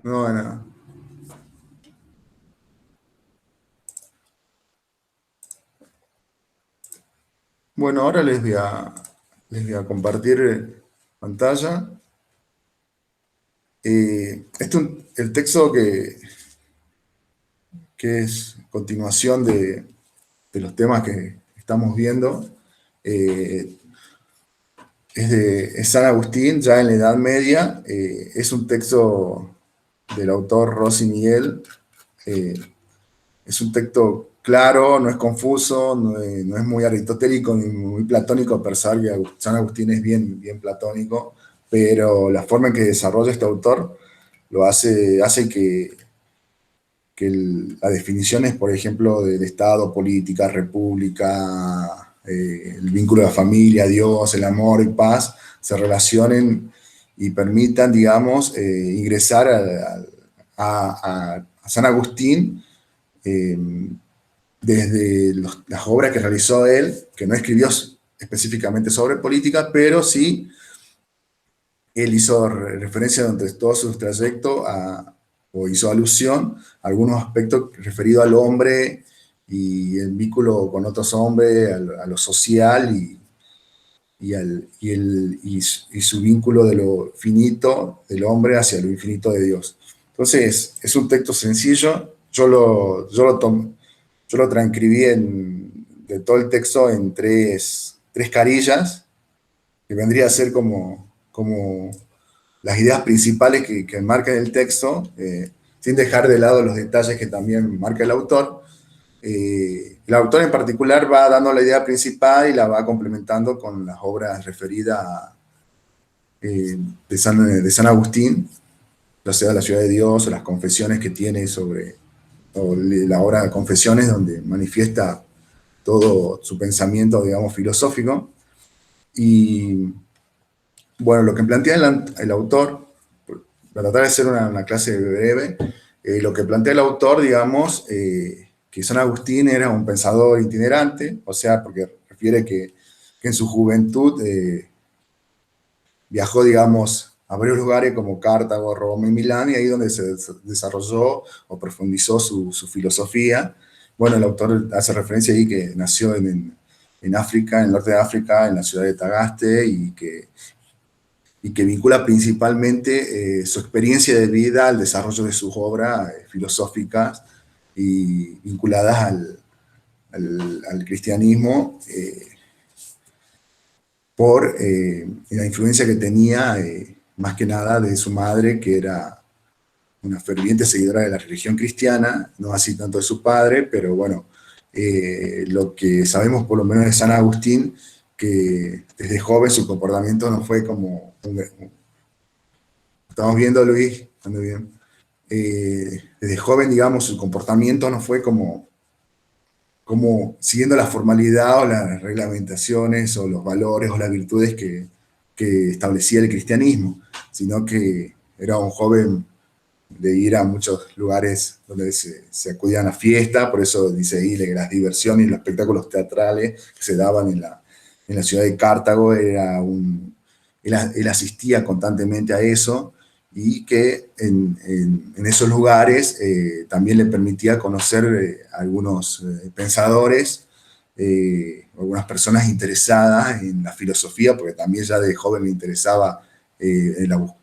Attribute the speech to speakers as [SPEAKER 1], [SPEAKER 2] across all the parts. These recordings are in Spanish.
[SPEAKER 1] No, bueno. Bueno, ahora les voy a compartir pantalla. El texto que es continuación de los temas que estamos viendo, eh, es San Agustín, ya en la Edad Media. Es un texto del autor Rosy Miguel. eh, es un texto claro, no es confuso, no es muy aristotélico ni muy platónico, a pesar que San Agustín es bien platónico, pero la forma en que desarrolla este autor hace que las definiciones, por ejemplo, del Estado, política, república, el vínculo de la familia, Dios, el amor y paz, se relacionen y permitan, digamos, ingresar a San Agustín, eh, desde las obras que realizó él, que no escribió específicamente sobre política, pero sí él hizo referencia durante todo su trayecto o hizo alusión a algunos aspectos referidos al hombre y el vínculo con otros hombres, a lo social y su vínculo de lo finito del hombre hacia lo infinito de Dios. Entonces, es un texto sencillo. Yo lo transcribí de todo el texto en tres carillas, que vendría a ser como las ideas principales que marcan el texto, sin dejar de lado los detalles que también marca el autor. El autor en particular va dando la idea principal y la va complementando con las obras referidas de San Agustín, ya sea la ciudad de Dios o las confesiones que tiene o la obra de Confesiones, donde manifiesta todo su pensamiento, digamos, filosófico. Y bueno, lo que plantea el autor, para tratar de hacer una clase breve, lo que plantea el autor, digamos, que San Agustín era un pensador itinerante, o sea, porque refiere que en su juventud viajó, digamos, a varios lugares como Cartago, Roma y Milán, y ahí donde se desarrolló o profundizó su filosofía. Bueno, el autor hace referencia ahí que nació en África, en el norte de África, en la ciudad de Tagaste, y que vincula principalmente su experiencia de vida al desarrollo de sus obras filosóficas y vinculadas al cristianismo, por la influencia que tenía, más que nada, de su madre, que era una ferviente seguidora de la religión cristiana, no así tanto de su padre, pero bueno, lo que sabemos por lo menos de San Agustín, que desde joven su comportamiento no fue como estamos viendo, Luis, ando bien. Desde joven, digamos, su comportamiento no fue como siguiendo la formalidad o las reglamentaciones o los valores o las virtudes que establecía el cristianismo, sino que era un joven de ir a muchos lugares donde se acudían a fiesta. Por eso dice ahí las diversiones y los espectáculos teatrales que se daban en la ciudad de Cartago, él asistía constantemente a eso, y que en esos lugares también le permitía conocer algunos pensadores, algunas personas interesadas en la filosofía, porque también ya de joven le interesaba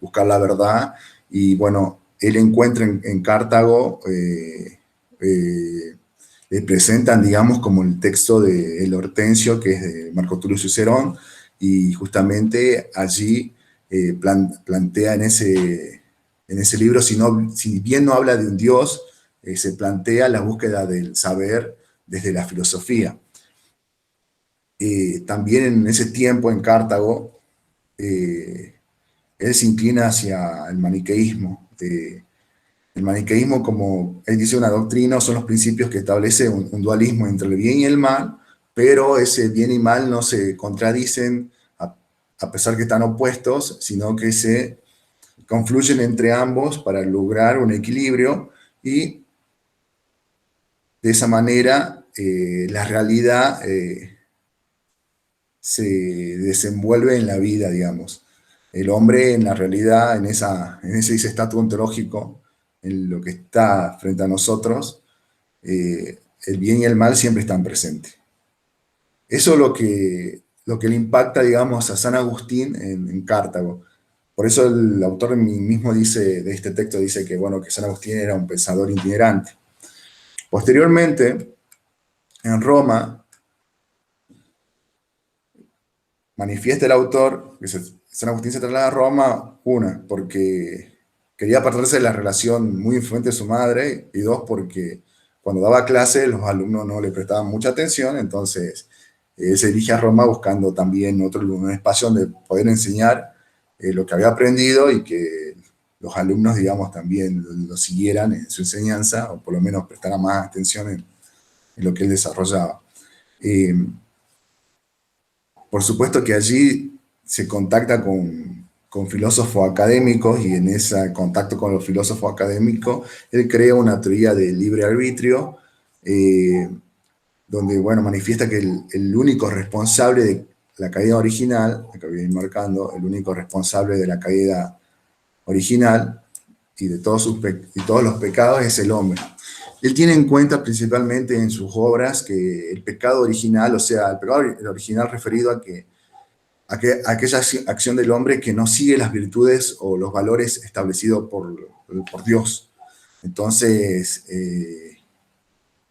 [SPEAKER 1] buscar la verdad. Y bueno, él encuentra en Cartago, le presentan, digamos, como el texto de El Hortensio, que es de Marco Tulio Cicerón, y justamente allí plantea en ese libro, si bien no habla de un Dios, se plantea la búsqueda del saber desde la filosofía. También en ese tiempo en Cartago, eh, él se inclina hacia el maniqueísmo. El maniqueísmo, como él dice, una doctrina, son los principios que establece un dualismo entre el bien y el mal, pero ese bien y mal no se contradicen a pesar que están opuestos, sino que se confluyen entre ambos para lograr un equilibrio, y de esa manera la realidad se desenvuelve en la vida, digamos. El hombre en la realidad, en ese estatus ontológico, en lo que está frente a nosotros, el bien y el mal siempre están presentes. Eso es lo que le impacta, digamos, a San Agustín en Cartago. Por eso el autor mismo dice, de este texto, dice que, bueno, que San Agustín era un pensador itinerante. Posteriormente, en Roma, manifiesta el autor que San Agustín se traslada a Roma, una, porque quería apartarse de la relación muy influente de su madre, y dos, porque cuando daba clase los alumnos no le prestaban mucha atención, entonces se dirige a Roma buscando también un espacio donde poder enseñar lo que había aprendido y que los alumnos, digamos, también lo siguieran en su enseñanza, o por lo menos prestaran más atención en lo que él desarrollaba. Eh, por supuesto que allí se contacta con filósofos académicos, y en ese contacto con los filósofos académicos él crea una teoría del libre arbitrio, donde, bueno, manifiesta que el único responsable de la caída original, que voy a ir marcando, el único responsable de la caída original y de y todos los pecados es el hombre. Él tiene en cuenta principalmente en sus obras que el pecado original, o sea, el pecado original referido a aquella acción del hombre que no sigue las virtudes o los valores establecidos por Dios. Entonces,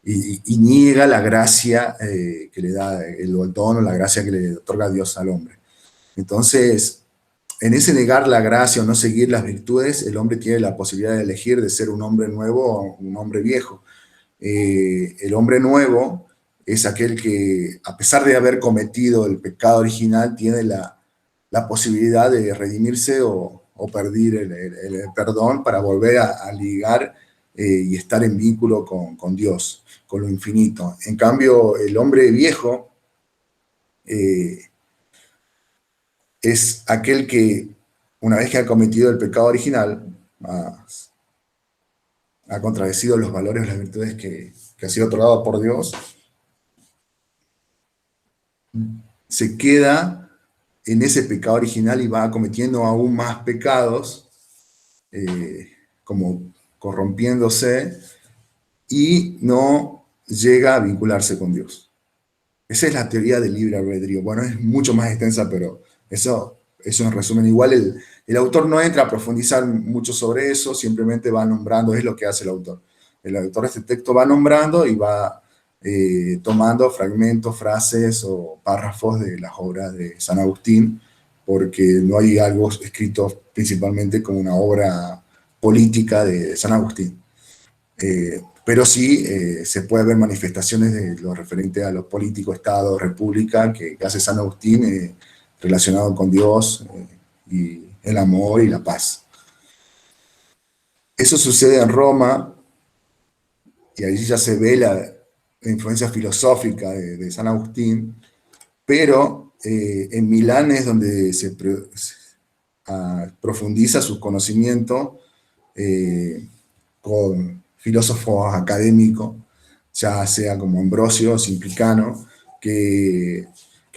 [SPEAKER 1] y niega la gracia que le da el don, o la gracia que le otorga Dios al hombre. Entonces, en ese negar la gracia o no seguir las virtudes, el hombre tiene la posibilidad de elegir de ser un hombre nuevo o un hombre viejo. El hombre nuevo es aquel que, a pesar de haber cometido el pecado original, tiene la posibilidad de redimirse o pedir el perdón para volver a ligar y estar en vínculo con Dios, con lo infinito. En cambio, el hombre viejo es aquel que, una vez que ha cometido el pecado original, ha contradecido los valores o las virtudes que ha sido otorgado por Dios, se queda en ese pecado original y va cometiendo aún más pecados, como corrompiéndose, y no llega a vincularse con Dios. Esa es la teoría del libre albedrío. Bueno, es mucho más extensa, pero eso en resumen. Igual el autor no entra a profundizar mucho sobre eso, simplemente va nombrando, es lo que hace el autor. El autor de este texto va nombrando y va tomando fragmentos, frases o párrafos de las obras de San Agustín, porque no hay algo escrito principalmente como una obra política de San Agustín. Pero sí se puede ver manifestaciones de lo referente a los políticos, Estado, República, que hace San Agustín relacionado con Dios y el amor y la paz. Eso sucede en Roma, y allí ya se ve la influencia filosófica de San Agustín, pero en Milán es donde se profundiza su conocimiento con filósofos académicos, ya sea como Ambrosio o Simplicano, que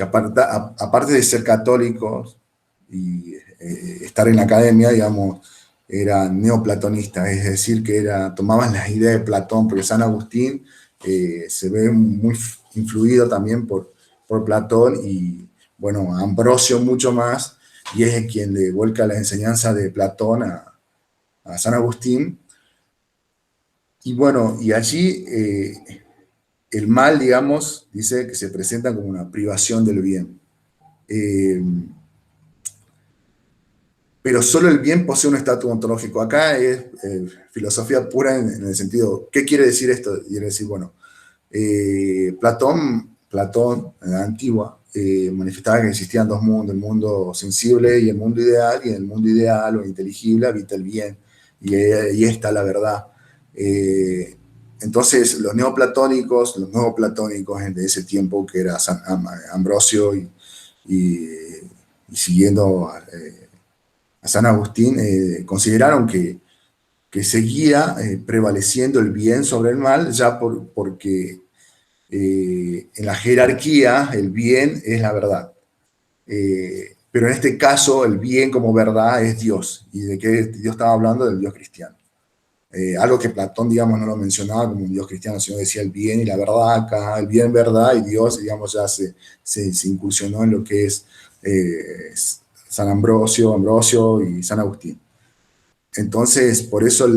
[SPEAKER 1] aparte de ser católicos y estar en la academia, digamos, eran neoplatonistas, es decir, que tomaban las ideas de Platón, porque San Agustín se ve muy influido también por Platón, y bueno, Ambrosio mucho más, y es quien le vuelca la enseñanza de Platón a San Agustín. Y bueno, y allí el mal, digamos, dice que se presenta como una privación del bien. Pero solo el bien posee un estatus ontológico. Acá es filosofía pura en el sentido, ¿qué quiere decir esto? Quiere decir, bueno, Platón, en la antigua, manifestaba que existían dos mundos, el mundo sensible y el mundo ideal, y en el mundo ideal o inteligible habita el bien, y ahí está la verdad. Entonces, los nuevos platónicos de ese tiempo, que era Ambrosio y siguiendo a San Agustín, consideraron que seguía prevaleciendo el bien sobre el mal, ya porque en la jerarquía el bien es la verdad. Pero en este caso el bien como verdad es Dios. ¿Y de qué Dios estaba hablando? Del Dios cristiano. Algo que Platón, digamos, no lo mencionaba como un Dios cristiano, sino decía el bien y la verdad acá, el bien, verdad, y Dios, digamos, ya se incursionó en lo que es San Ambrosio y San Agustín. Entonces, por eso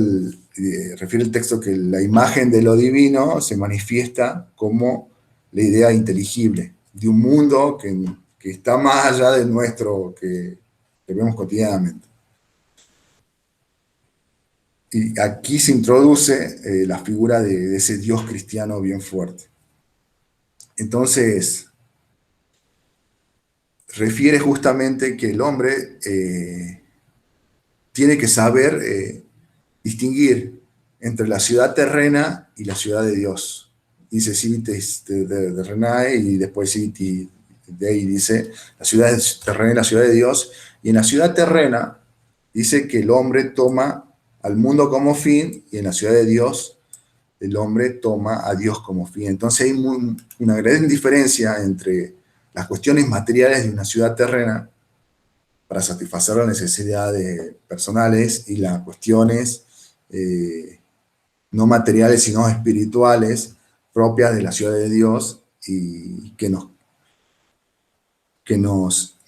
[SPEAKER 1] refiere el texto que la imagen de lo divino se manifiesta como la idea inteligible de un mundo que está más allá del nuestro que vemos cotidianamente. Y aquí se introduce la figura de ese Dios cristiano bien fuerte. Entonces, refiere justamente que el hombre tiene que saber distinguir entre la ciudad terrena y la ciudad de Dios. Dice Civitas de Renae y después Civiti Dei dice la ciudad terrena y la ciudad de Dios. Y en la ciudad terrena dice que el hombre toma al mundo como fin y en la ciudad de Dios el hombre toma a Dios como fin. Entonces hay una gran diferencia entre las cuestiones materiales de una ciudad terrena para satisfacer las necesidades personales y las cuestiones no materiales sino espirituales propias de la ciudad de Dios y que nos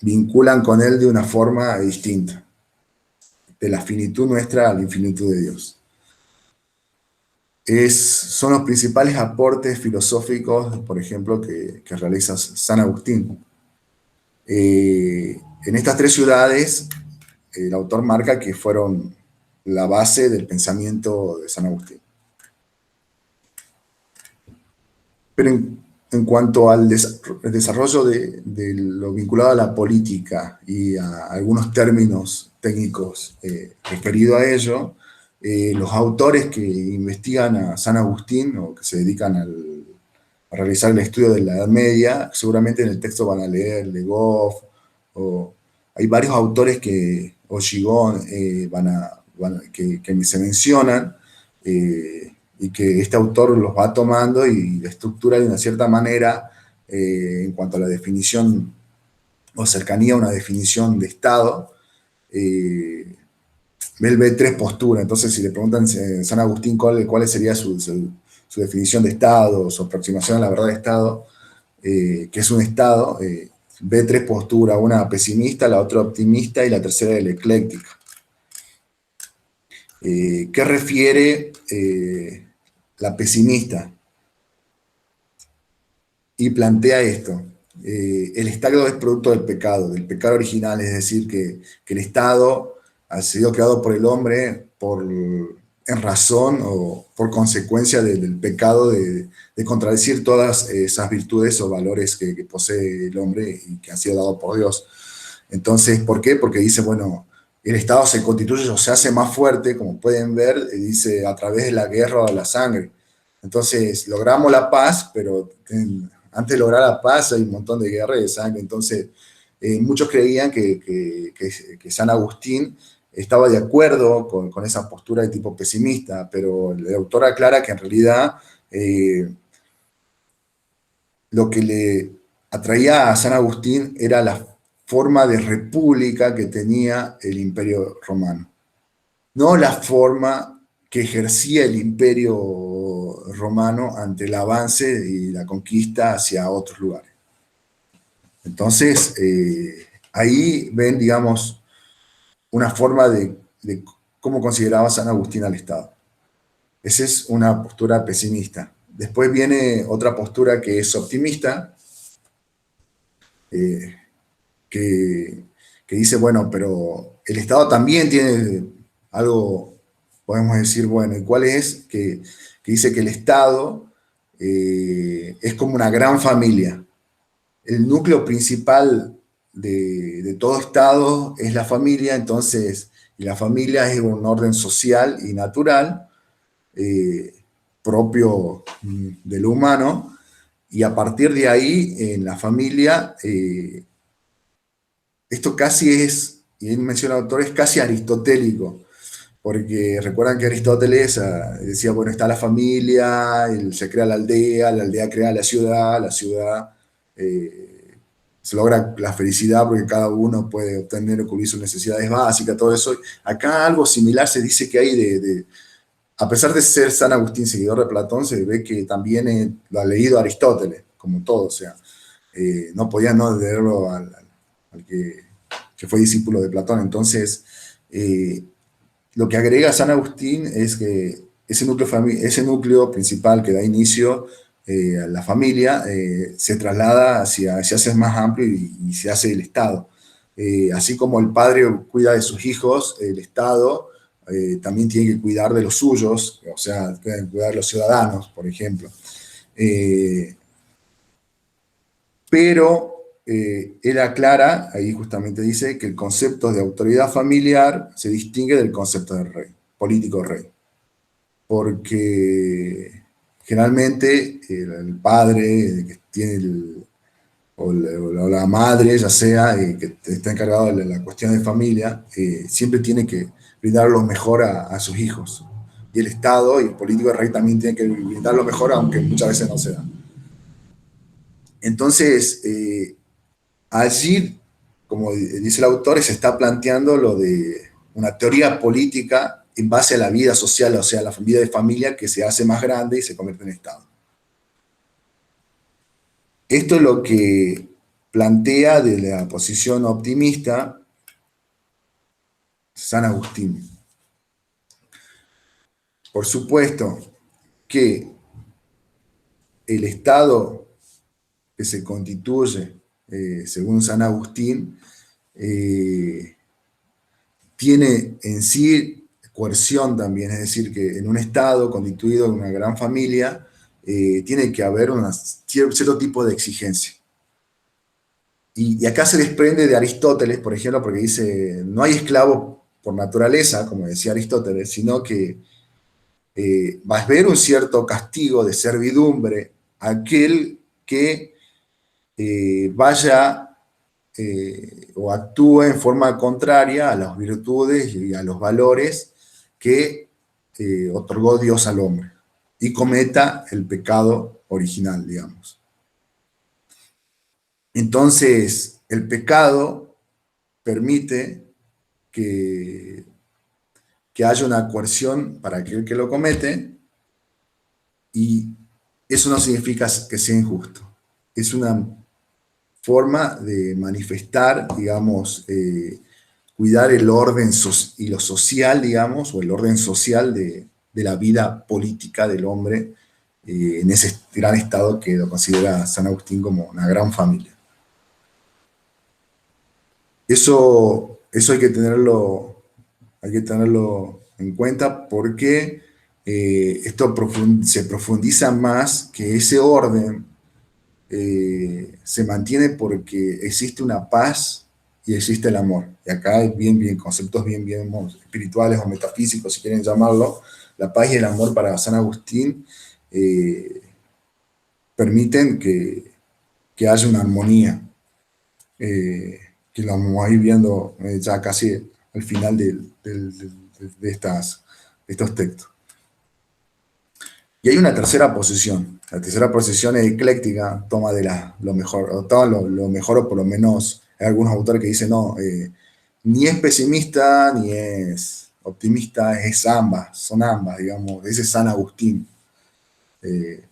[SPEAKER 1] vinculan con Él de una forma distinta, de la finitud nuestra a la infinitud de Dios. Son los principales aportes filosóficos, por ejemplo, que realiza San Agustín. En estas tres ciudades, el autor marca que fueron la base del pensamiento de San Agustín. Pero en cuanto al desarrollo de lo vinculado a la política y a algunos términos técnicos referidos a ello, los autores que investigan a San Agustín o que se dedican a realizar el estudio de la Edad Media, seguramente en el texto van a leer Le Goff, o hay varios autores o Gigón, que se mencionan, y que este autor los va tomando y la estructura de una cierta manera en cuanto a la definición o cercanía a una definición de Estado. Él ve tres posturas, entonces si le preguntan a San Agustín cuál sería su definición de Estado, su aproximación a la verdad de Estado, que es un Estado, ve tres posturas, una pesimista, la otra optimista y la tercera la ecléctica. ¿Qué refiere la pesimista? Y plantea esto. El Estado es producto del pecado original, es decir, que el Estado ha sido creado por el hombre en razón o por consecuencia del pecado de contradecir todas esas virtudes o valores que posee el hombre y que han sido dados por Dios. Entonces, ¿por qué? Porque dice, bueno, el Estado se constituye o se hace más fuerte, como pueden ver, dice, a través de la guerra o de la sangre. Entonces, logramos la paz, pero antes de lograr la paz hay un montón de guerra y de sangre. Entonces, muchos creían que San Agustín estaba de acuerdo con esa postura de tipo pesimista, pero el autor aclara que en realidad lo que le atraía a San Agustín era la forma de república que tenía el Imperio Romano, no la forma que ejercía el Imperio Romano ante el avance y la conquista hacia otros lugares. Entonces, ahí ven, digamos, una forma de cómo consideraba San Agustín al Estado. Esa es una postura pesimista. Después viene otra postura que es optimista, que dice, bueno, pero el Estado también tiene algo, podemos decir, bueno, ¿y cuál es? Que dice que el Estado es como una gran familia. El núcleo principal de todo Estado es la familia, entonces, y la familia es un orden social y natural, propio de lo humano, y a partir de ahí, en la familia, esto casi es, y él menciona autores, casi aristotélico, porque recuerdan que Aristóteles decía, bueno, está la familia, se crea la aldea crea la ciudad se logra la felicidad porque cada uno puede obtener o cubrir sus necesidades básicas, todo eso. Acá algo similar se dice que hay a pesar de ser San Agustín seguidor de Platón, se ve que también lo ha leído Aristóteles, como todo, o sea, no podía no leerlo al que fue discípulo de Platón. Entonces, eh, lo que agrega San Agustín es que ese núcleo principal que da inicio a la familia se traslada se hace más amplio y se hace el Estado. Así como el padre cuida de sus hijos, el Estado también tiene que cuidar de los suyos, o sea, cuidar de los ciudadanos, por ejemplo. Eh, pero él aclara, ahí justamente dice, que el concepto de autoridad familiar se distingue del concepto de rey, político rey, porque generalmente el padre que tiene o la madre, ya sea, que está encargado de la cuestión de familia, siempre tiene que brindar lo mejor a sus hijos. Y el Estado y el político de rey también tienen que brindar lo mejor, aunque muchas veces no se da. Entonces, allí, como dice el autor, se está planteando lo de una teoría política en base a la vida social, o sea, la vida de familia que se hace más grande y se convierte en Estado. Esto es lo que plantea de la posición optimista San Agustín. Por supuesto que el Estado que se constituye, según San Agustín, eh, tiene en sí coerción también, es decir, que en un Estado constituido en una gran familia tiene que haber cierto tipo de exigencia. Y acá se desprende de Aristóteles, por ejemplo, porque dice, no hay esclavo por naturaleza, como decía Aristóteles, sino que va a haber un cierto castigo de servidumbre a aquel que vaya o actúe en forma contraria a las virtudes y a los valores que otorgó Dios al hombre y cometa el pecado original, digamos. Entonces, el pecado permite que, que haya una coerción para aquel que lo comete y eso no significa que sea injusto. Es una forma de manifestar, digamos, cuidar el orden y lo social, digamos, o el orden social de la vida política del hombre en ese gran estado que lo considera San Agustín como una gran familia. Eso hay que tenerlo en cuenta porque esto se profundiza más que ese orden se mantiene porque existe una paz y existe el amor. Y acá hay conceptos bien espirituales o metafísicos, si quieren llamarlo. La paz y el amor para San Agustín eh, permiten que haya una armonía, eh, que lo vamos a ir viendo ya casi al final de estos textos. Y hay una tercera posición. La tercera posición es ecléctica, toma lo mejor, o toma lo mejor, o por lo menos hay algunos autores que dicen, no, ni es pesimista ni es optimista, es ambas, son ambas, digamos, ese es San Agustín. Eh,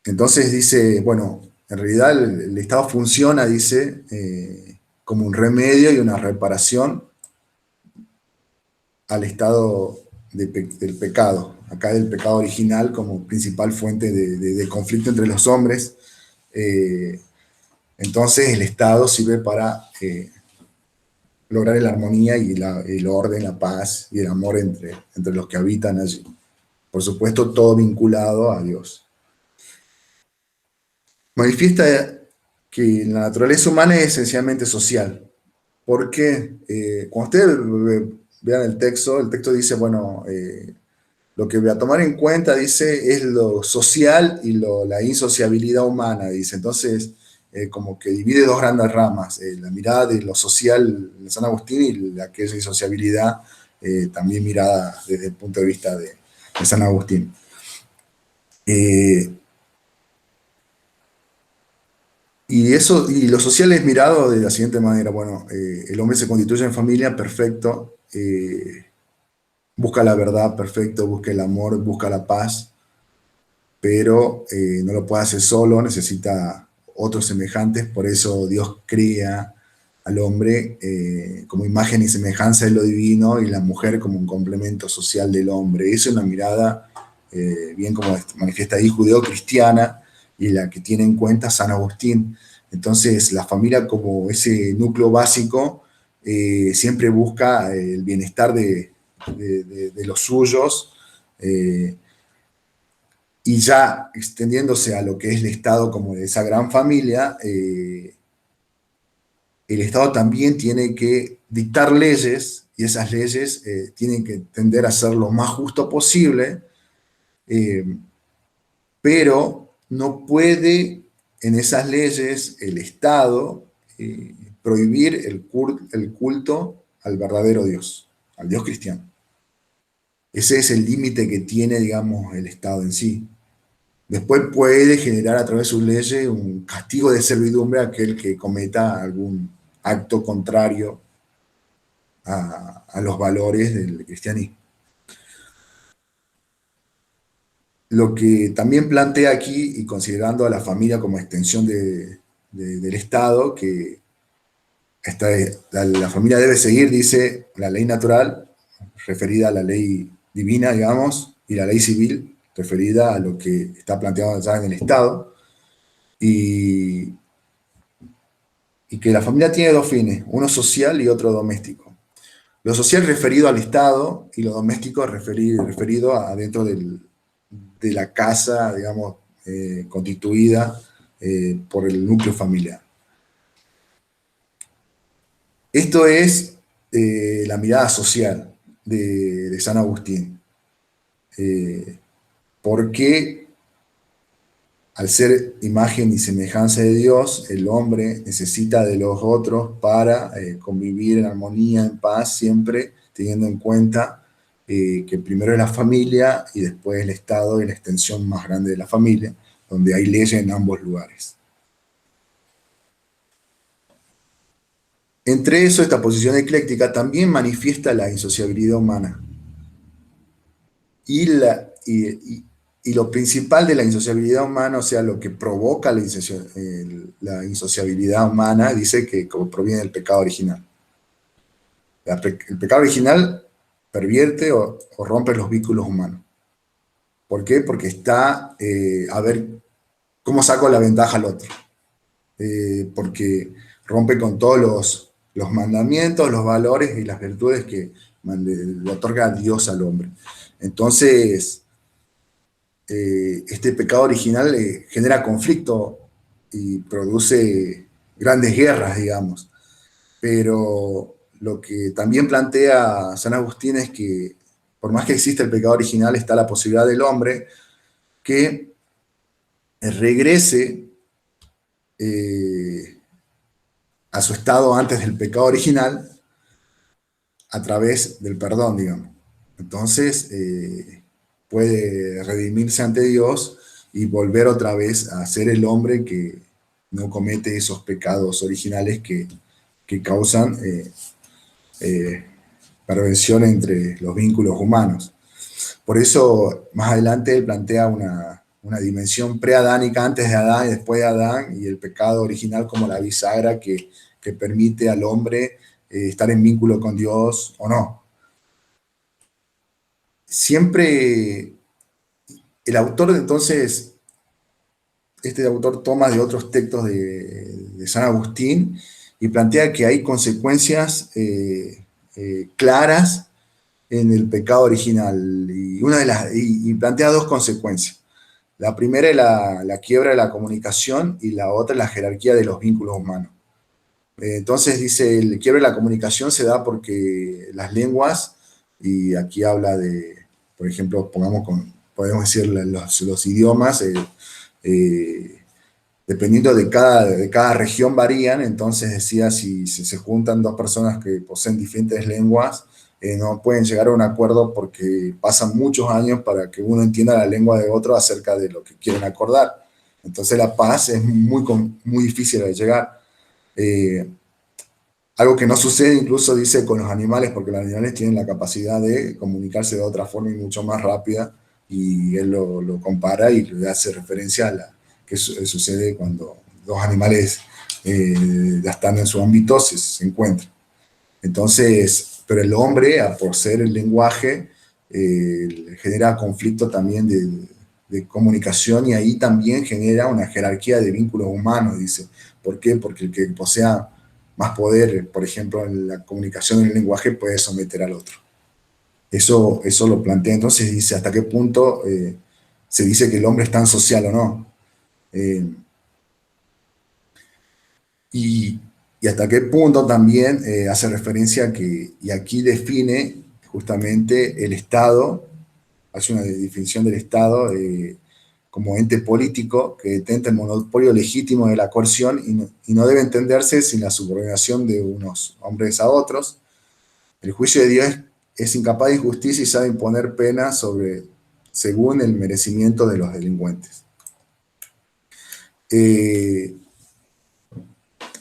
[SPEAKER 1] entonces dice, bueno, en realidad el Estado funciona, dice, como un remedio y una reparación al estado del pecado, acá del pecado original como principal fuente de conflicto entre los hombres. Eh, entonces el Estado sirve para lograr la armonía y el orden, la paz y el amor entre los que habitan allí. Por supuesto, todo vinculado a Dios. Manifiesta que la naturaleza humana es esencialmente social, porque cuando ustedes vean el texto dice, bueno, lo que voy a tomar en cuenta, dice, es lo social y la insociabilidad humana, dice. Entonces, como que divide dos grandes ramas, la mirada de lo social de San Agustín y la que es insociabilidad, también mirada desde el punto de vista de San Agustín. Y lo social es mirado de la siguiente manera, bueno, el hombre se constituye en familia, perfecto, busca la verdad, perfecto, busca el amor, busca la paz, pero no lo puede hacer solo, necesita otros semejantes, por eso Dios crea al hombre como imagen y semejanza de lo divino y la mujer como un complemento social del hombre. Esa es una mirada, bien como manifiesta ahí, judeo-cristiana y la que tiene en cuenta San Agustín. Entonces, la familia como ese núcleo básico siempre busca el bienestar de los suyos, eh, y ya extendiéndose a lo que es el Estado como de esa gran familia, el Estado también tiene que dictar leyes y esas leyes tienen que tender a ser lo más justo posible, eh, pero no puede en esas leyes el Estado prohibir el culto al verdadero Dios, al Dios cristiano. Ese es el límite que tiene, digamos, el Estado en sí. Después puede generar a través de sus leyes un castigo de servidumbre a aquel que cometa algún acto contrario a los valores del cristianismo. Lo que también plantea aquí, y considerando a la familia como extensión del Estado, que la familia debe seguir, dice, la ley natural, referida a la ley divina, digamos, y la ley civil, referida a lo que está planteado ya en el Estado, y, y que la familia tiene dos fines, uno social y otro doméstico. Lo social referido al Estado y lo doméstico referido a dentro de la casa, digamos, constituida por el núcleo familiar. Esto es la mirada social de San Agustín, porque al ser imagen y semejanza de Dios, el hombre necesita de los otros para convivir en armonía, en paz, siempre teniendo en cuenta que primero es la familia y después el Estado y la extensión más grande de la familia, donde hay leyes en ambos lugares. Entre eso, esta posición ecléctica también manifiesta la insociabilidad humana. Y, y lo principal de la insociabilidad humana, o sea, lo que provoca la insociabilidad humana, dice que proviene del pecado original. El pecado original pervierte o rompe los vínculos humanos. ¿Por qué? Porque está a ver cómo saco la ventaja al otro. Porque rompe con todos los mandamientos, los valores y las virtudes que le otorga Dios al hombre. Entonces, este pecado original genera conflicto y produce grandes guerras, digamos. Pero lo que también plantea San Agustín es que por más que exista el pecado original, está la posibilidad del hombre que regrese eh, a su estado antes del pecado original a través del perdón, digamos. Entonces, puede redimirse ante Dios y volver otra vez a ser el hombre que no comete esos pecados originales que causan eh, perversión entre los vínculos humanos. Por eso, más adelante, él plantea una dimensión preadánica antes de Adán y después de Adán, y el pecado original como la bisagra que permite al hombre estar en vínculo con Dios o no. Siempre el autor, entonces, este autor toma de otros textos de San Agustín y plantea que hay consecuencias claras en el pecado original y plantea dos consecuencias. La primera es la quiebra de la comunicación y la otra es la jerarquía de los vínculos humanos. Entonces dice, el quiebre de la comunicación se da porque las lenguas, y aquí habla de, por ejemplo, podemos decir los idiomas, eh, dependiendo de cada región varían, entonces decía, si se juntan dos personas que poseen diferentes lenguas, no pueden llegar a un acuerdo porque pasan muchos años para que uno entienda la lengua de otro acerca de lo que quieren acordar. Entonces la paz es muy difícil de llegar. Eh, Algo que no sucede incluso, dice, con los animales, porque los animales tienen la capacidad de comunicarse de otra forma y mucho más rápida, y él lo compara y le hace referencia a la que sucede cuando dos animales ya están en su ámbito, se encuentran. Entonces, pero el hombre, por ser el lenguaje, genera conflicto también de comunicación, y ahí también genera una jerarquía de vínculos humanos, dice. ¿Por qué? Porque el que posea más poder, por ejemplo, en la comunicación en el lenguaje, puede someter al otro. Eso lo plantea. Entonces dice, ¿hasta qué punto se dice que el hombre es tan social o no? Eh, y, y hasta qué punto también hace referencia a que, y aquí define justamente el Estado, hace una definición del Estado como ente político que detenta el monopolio legítimo de la coerción, y no debe entenderse sin la subordinación de unos hombres a otros. El juicio de Dios es incapaz de injusticia y sabe imponer penas según el merecimiento de los delincuentes. Eh,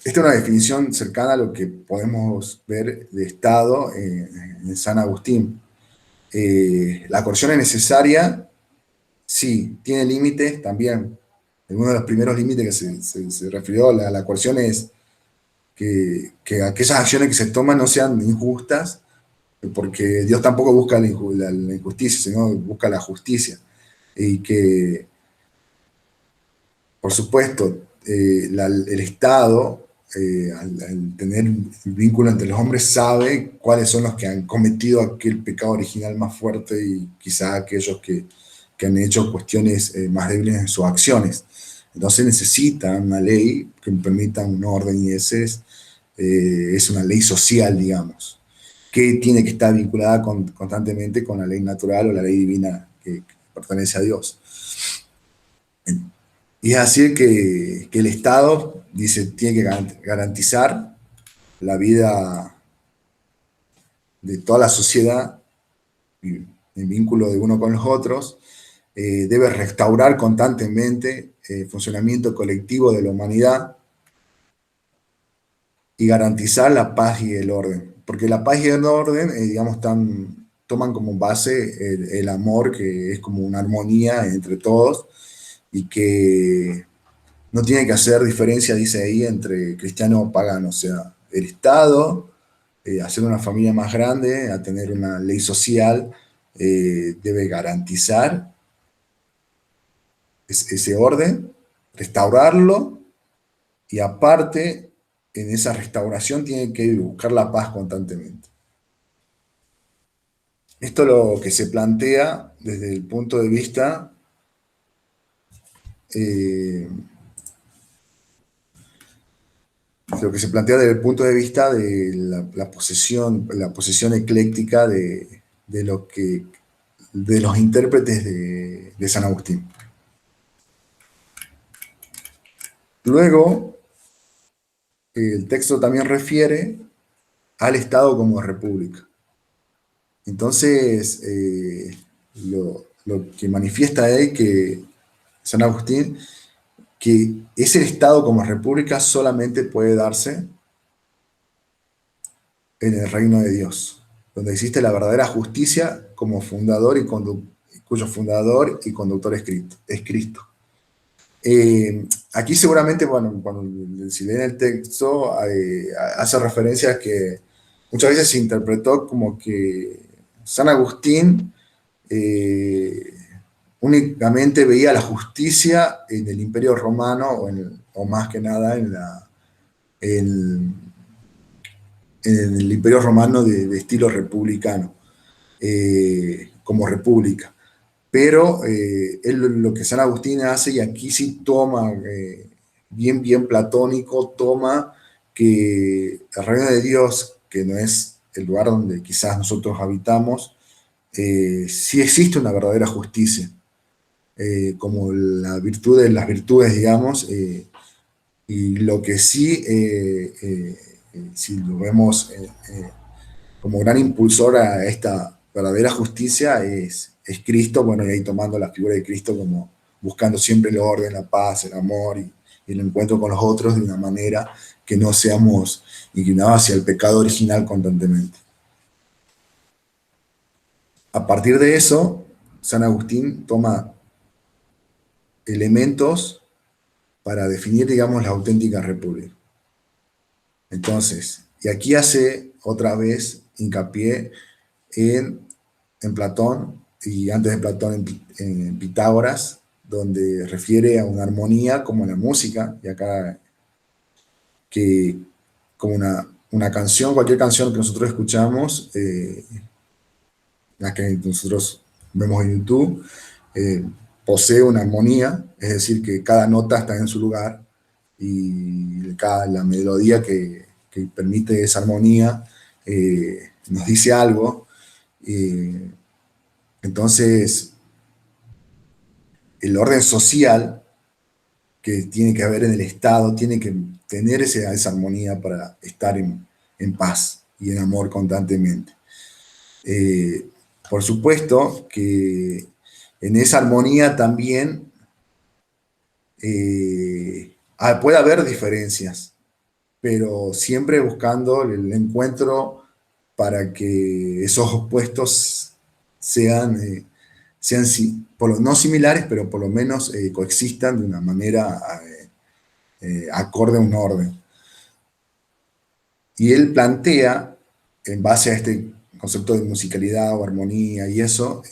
[SPEAKER 1] Esta es una definición cercana a lo que podemos ver de Estado en San Agustín. La coerción es necesaria, sí. Tiene límites también. Uno de los primeros límites que se refirió a la coerción es que aquellas acciones que se toman no sean injustas, porque Dios tampoco busca la injusticia, sino busca la justicia. Y que, por supuesto, el Estado, al tener el vínculo entre los hombres, sabe cuáles son los que han cometido aquel pecado original más fuerte, y quizá aquellos que han hecho cuestiones más débiles en sus acciones. Entonces necesitan una ley que permita un orden, y ese es una ley social, digamos, que tiene que estar vinculada constantemente con la ley natural o la ley divina que pertenece a Dios. Y es así que el Estado, dice, tiene que garantizar la vida de toda la sociedad, en vínculo de uno con los otros, debe restaurar constantemente el funcionamiento colectivo de la humanidad y garantizar la paz y el orden. Porque la paz y el orden, digamos, toman como base el amor, que es como una armonía entre todos, y que no tiene que hacer diferencia, dice ahí, entre cristiano o pagano. O sea, el Estado, hacer una familia más grande, a tener una ley social, debe garantizar ese orden, restaurarlo, y aparte, en esa restauración tiene que buscar la paz constantemente. Esto es lo que se plantea desde el punto de vista eh, lo que se plantea desde el punto de vista de la posesión ecléctica de los intérpretes de San Agustín. Luego, el texto también refiere al Estado como república. Entonces, lo que manifiesta es que San Agustín, que ese Estado como república solamente puede darse en el reino de Dios, donde existe la verdadera justicia como fundador cuyo fundador y conductor es Cristo. Aquí seguramente, bueno, cuando si leen el texto, hace referencia a que muchas veces se interpretó como que San Agustín eh, únicamente veía la justicia en el Imperio Romano, o más que nada en, en el Imperio Romano de estilo republicano, como república. Pero lo que San Agustín hace, y aquí sí toma, bien platónico, toma que el reino de Dios, que no es el lugar donde quizás nosotros habitamos, sí existe una verdadera justicia, como las virtudes, digamos, y lo que sí, si lo vemos como gran impulsor a esta verdadera justicia, es Cristo. Bueno, y ahí tomando la figura de Cristo como buscando siempre el orden, la paz, el amor, y el encuentro con los otros de una manera que no seamos inclinados hacia el pecado original constantemente. A partir de eso, San Agustín toma elementos para definir, digamos, la auténtica república. Entonces, y aquí hace otra vez hincapié en, en Platón y antes de Platón en Pitágoras, donde refiere a una armonía como la música, y acá que como una canción, cualquier canción que nosotros escuchamos, la que nosotros vemos en YouTube, eh, posee una armonía, es decir, que cada nota está en su lugar y la melodía que permite esa armonía nos dice algo. Eh, entonces, el orden social que tiene que haber en el Estado tiene que tener esa armonía para estar en paz y en amor constantemente. Eh, por supuesto que en esa armonía también puede haber diferencias, pero siempre buscando el encuentro para que esos opuestos sean, no similares, pero por lo menos coexistan de una manera acorde a un orden. Y él plantea, en base a este concepto de musicalidad o armonía y eso,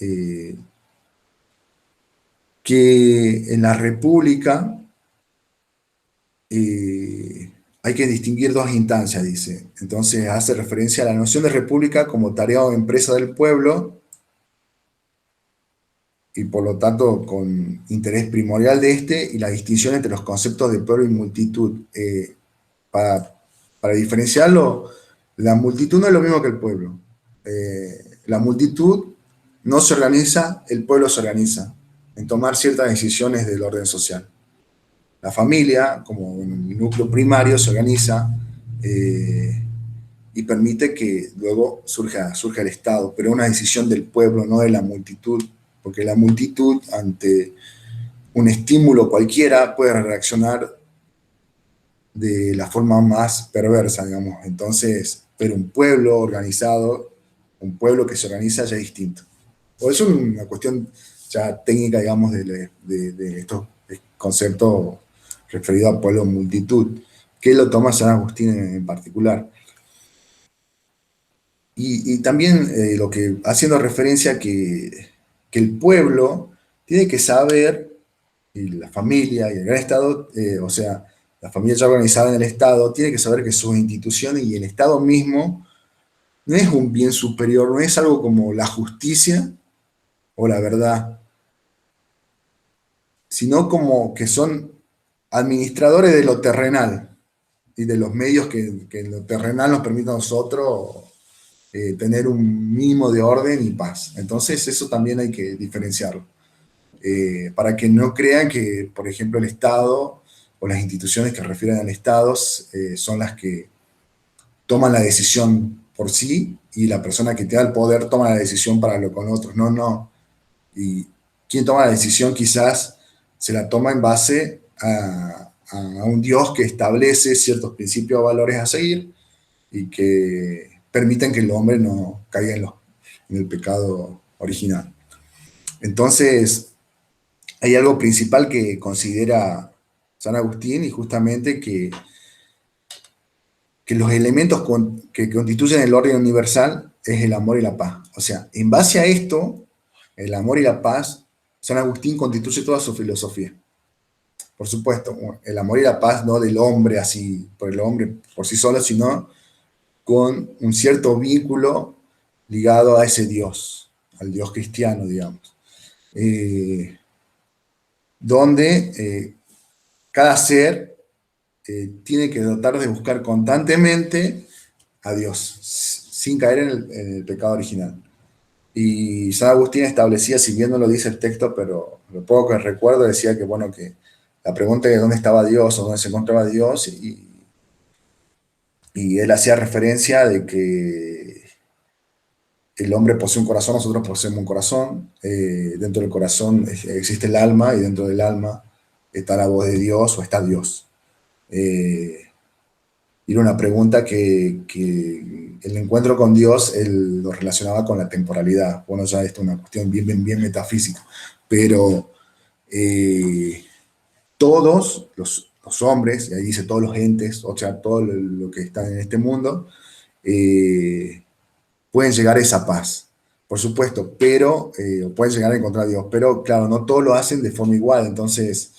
[SPEAKER 1] que en la República hay que distinguir dos instancias, dice. Entonces hace referencia a la noción de república como tarea o empresa del pueblo y por lo tanto con interés primordial de este y la distinción entre los conceptos de pueblo y multitud. Para, para diferenciarlo, la multitud no es lo mismo que el pueblo. La multitud no se organiza, el pueblo se organiza en tomar ciertas decisiones del orden social. La familia, como un núcleo primario, se organiza y permite que luego surja el Estado, pero es una decisión del pueblo, no de la multitud, porque la multitud ante un estímulo cualquiera puede reaccionar de la forma más perversa, digamos. Entonces, pero un pueblo organizado, un pueblo que se organiza ya es distinto. O es una cuestión ya técnica, digamos, de estos conceptos referidos a pueblo multitud, que lo toma San Agustín en particular. Y también lo que haciendo referencia a que el pueblo tiene que saber, y la familia y el gran Estado, o sea, la familia ya organizada en el Estado, tiene que saber que sus instituciones y el Estado mismo no es un bien superior, no es algo como la justicia o la verdad, sino como que son administradores de lo terrenal y de los medios que en lo terrenal nos permiten a nosotros tener un mínimo de orden y paz. Entonces eso también hay que diferenciarlo. Para que no crean que, por ejemplo, el Estado o las instituciones que refieren al Estado son las que toman la decisión por sí y la persona que te da el poder toma la decisión para lo con otros. No, no. Y quien toma la decisión quizás se la toma en base a un Dios que establece ciertos principios o valores a seguir y que permiten que el hombre no caiga en el pecado original. Entonces, hay algo principal que considera San Agustín y justamente que los elementos que constituyen el orden universal es el amor y la paz. O sea, en base a esto, el amor y la paz, San Agustín constituye toda su filosofía. Por supuesto, el amor y la paz no del hombre así, por el hombre por sí solo, sino con un cierto vínculo ligado a ese Dios, al Dios cristiano, digamos. Donde cada ser tiene que tratar de buscar constantemente a Dios, sin caer en el pecado original. Y San Agustín establecía, si bien no lo dice el texto, pero lo poco que recuerdo decía que, bueno, que la pregunta de dónde estaba Dios o dónde se encontraba Dios, y él hacía referencia de que el hombre posee un corazón, nosotros poseemos un corazón, dentro del corazón existe el alma y dentro del alma está la voz de Dios o está Dios. Y era una pregunta que el encuentro con Dios, él lo relacionaba con la temporalidad. Bueno, ya esto es una cuestión bien metafísica, pero todos los hombres, y ahí dice todos los entes, o sea, todo lo que está en este mundo, eh, pueden llegar a esa paz, por supuesto, pero pueden llegar a encontrar a Dios, pero claro, no todos lo hacen de forma igual, entonces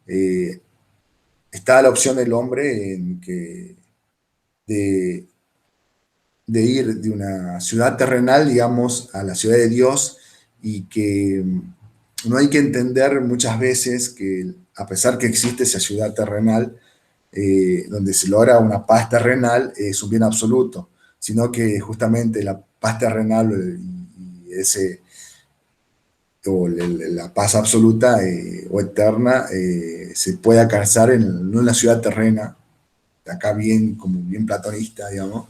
[SPEAKER 1] eh, está la opción del hombre en que de, de ir de una ciudad terrenal, digamos, a la ciudad de Dios, y que no hay que entender muchas veces que a pesar que existe esa ciudad terrenal, donde se logra una paz terrenal, es un bien absoluto, sino que justamente la paz terrenal y ese, o la paz absoluta o eterna se puede alcanzar no en la ciudad terrena, acá bien, como bien platonista, digamos,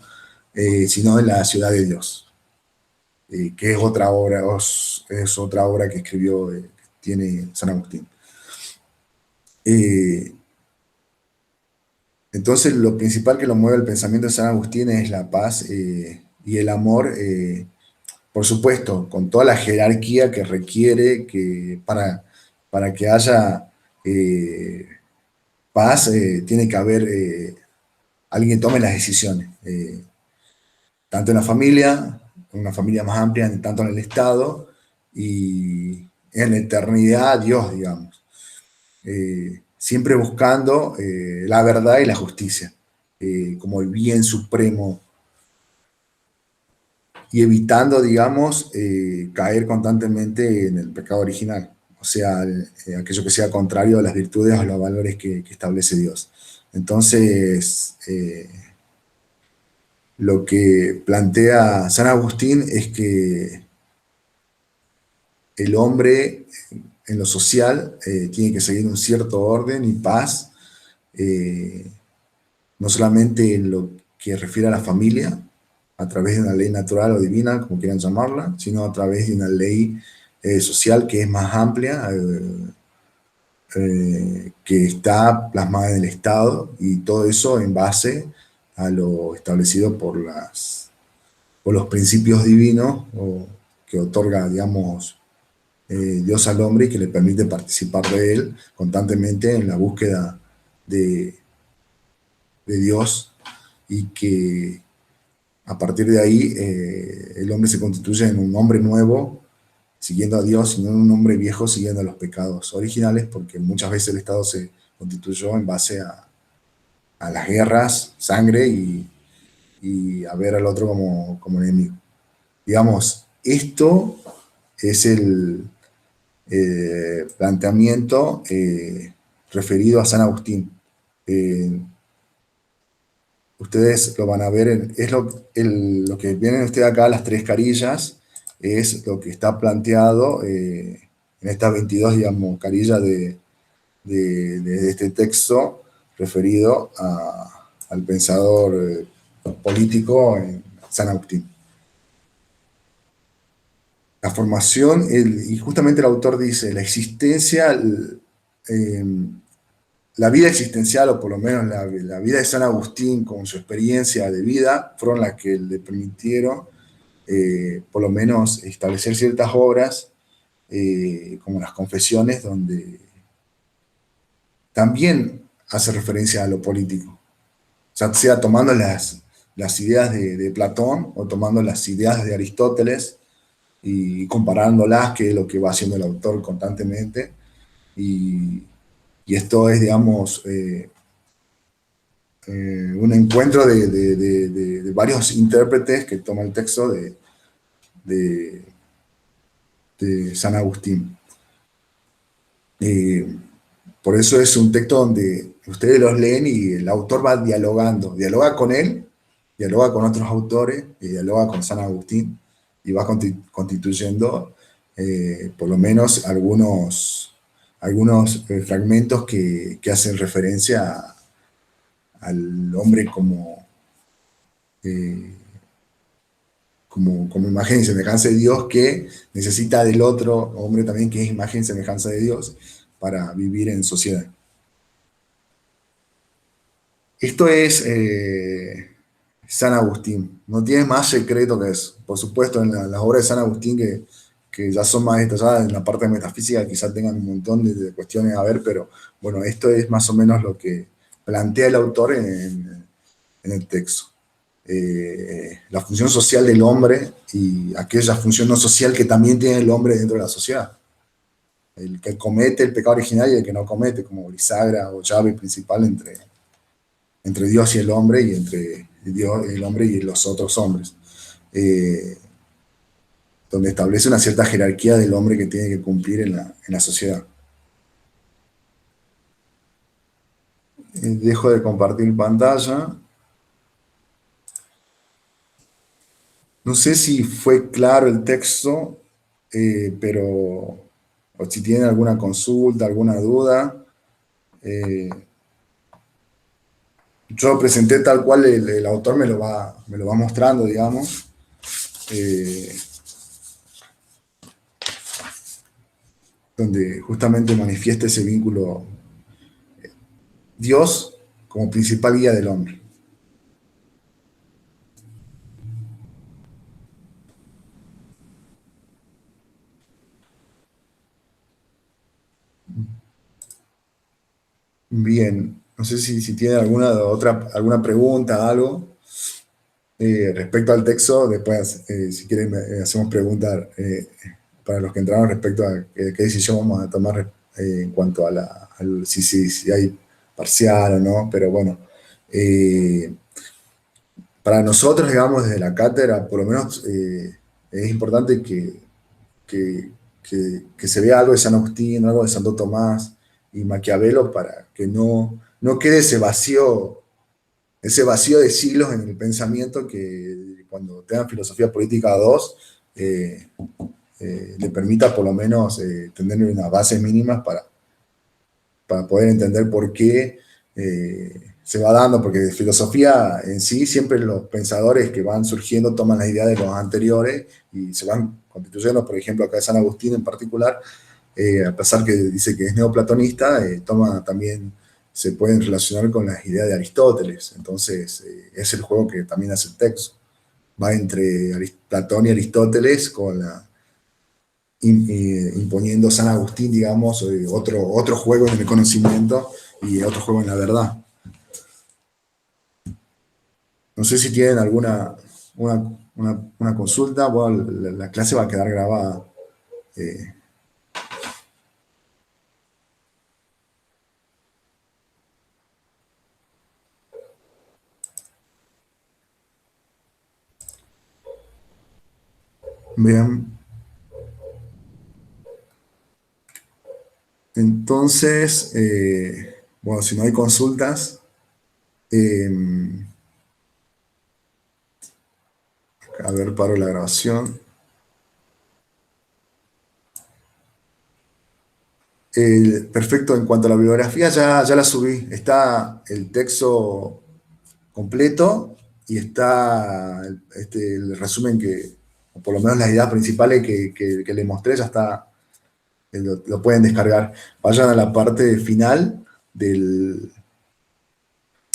[SPEAKER 1] sino en la ciudad de Dios, que es otra obra, es otra obra que escribió, que tiene San Agustín. Eh, entonces, lo principal que lo mueve el pensamiento de San Agustín es la paz y el amor, por supuesto, con toda la jerarquía que requiere para que haya paz, tiene que haber alguien que tome las decisiones, tanto en la familia, en una familia más amplia, tanto en el Estado y en la eternidad, Dios, digamos. Siempre buscando la verdad y la justicia, como el bien supremo, y evitando, digamos, caer constantemente en el pecado original, o sea, aquello que sea contrario a las virtudes o a los valores que establece Dios. Entonces, lo que plantea San Agustín es que el hombre en lo social tiene que seguir un cierto orden y paz, eh, no solamente en lo que refiere a la familia, a través de una ley natural o divina, como quieran llamarla, sino a través de una ley social que es más amplia, que está plasmada en el Estado, y todo eso en base a lo establecido por los principios divinos que otorga, digamos, Dios al hombre, y que le permite participar de él constantemente en la búsqueda de, de Dios, y que a partir de ahí el hombre se constituye en un hombre nuevo, siguiendo a Dios, y no en un hombre viejo siguiendo los pecados originales, porque muchas veces el Estado se constituyó en base a las guerras, sangre y a ver al otro como enemigo. Digamos, esto es el planteamiento referido a San Agustín. Eh, Ustedes lo van a ver, es lo que vienen ustedes acá, las tres carillas, es lo que está planteado en estas 22, digamos, carillas de este texto referido al pensador político San Agustín. La formación, y justamente el autor dice, la existencia, eh, la vida existencial, o por lo menos la vida de San Agustín con su experiencia de vida, fueron las que le permitieron por lo menos establecer ciertas obras, como las Confesiones, donde también hace referencia a lo político. O sea tomando las ideas de Platón, o tomando las ideas de Aristóteles y comparándolas, que es lo que va haciendo el autor constantemente. Y, y esto es, digamos, un encuentro de varios intérpretes que toma el texto de, de San Agustín. Por eso es un texto donde ustedes los leen y el autor va dialogando, dialoga con él, dialoga con otros autores, y dialoga con San Agustín, y va constituyendo por lo menos algunos fragmentos que hacen referencia al hombre eh, como imagen y semejanza de Dios, que necesita del otro hombre también, que es imagen y semejanza de Dios, para vivir en sociedad. Esto es San Agustín. No tiene más secreto que eso. Por supuesto, en las obras de San Agustín, que ya son más detalladas en la parte metafísica, quizás tengan un montón de cuestiones a ver, pero bueno, esto es más o menos lo que plantea el autor en el texto. La función social del hombre y aquella función no social que también tiene el hombre dentro de la sociedad. El que comete el pecado original y el que no comete, como bisagra o llave principal entre Dios y el hombre y entre Dios, el hombre y los otros hombres. Eh, donde establece una cierta jerarquía del hombre que tiene que cumplir en la sociedad. Dejo de compartir pantalla. No sé si fue claro el texto, pero o si tienen alguna consulta, alguna duda. eh, yo presenté tal cual el autor me lo va mostrando, digamos. eh, donde justamente manifiesta ese vínculo Dios como principal guía del hombre. Bien, no sé si tiene alguna pregunta, algo respecto al texto. Después, si quieren, hacemos preguntas para los que entraron respecto a qué decisión vamos a tomar en cuanto a si hay parcial o no. Pero bueno, eh, para nosotros, digamos, desde la cátedra, por lo menos es importante que, que se vea algo de San Agustín, algo de Santo Tomás y Maquiavelo para que no quede ese vacío de siglos en el pensamiento que cuando tengan filosofía política 2 le permita por lo menos tener unas bases mínimas para poder entender por qué se va dando, porque de filosofía en sí siempre los pensadores que van surgiendo toman las ideas de los anteriores y se van constituyendo. Por ejemplo, acá de San Agustín en particular, a pesar que dice que es neoplatonista, toma también, se pueden relacionar con las ideas de Aristóteles. Entonces, es el juego que también hace el texto. Va entre Platón y Aristóteles con imponiendo San Agustín, digamos, otro juego en el conocimiento y otro juego en la verdad. No sé si tienen una consulta. Bueno, la clase va a quedar grabada. Eh, Bien, entonces, bueno, si no hay consultas, eh, a ver, paro la grabación. Perfecto, en cuanto a la bibliografía, ya la subí. Está el texto completo y está el resumen o por lo menos las ideas principales que le mostré, ya está, lo pueden descargar. Vayan a la parte final del...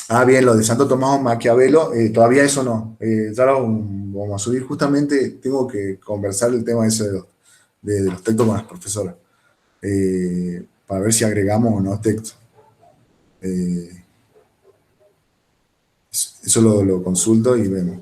[SPEAKER 1] Ah, bien, lo de Santo Tomás Maquiavelo, todavía eso no. Ya lo vamos a subir. Justamente tengo que conversar el tema ese de los textos con las profesoras, para ver si agregamos o no texto. Eh, eso lo consulto y vemos.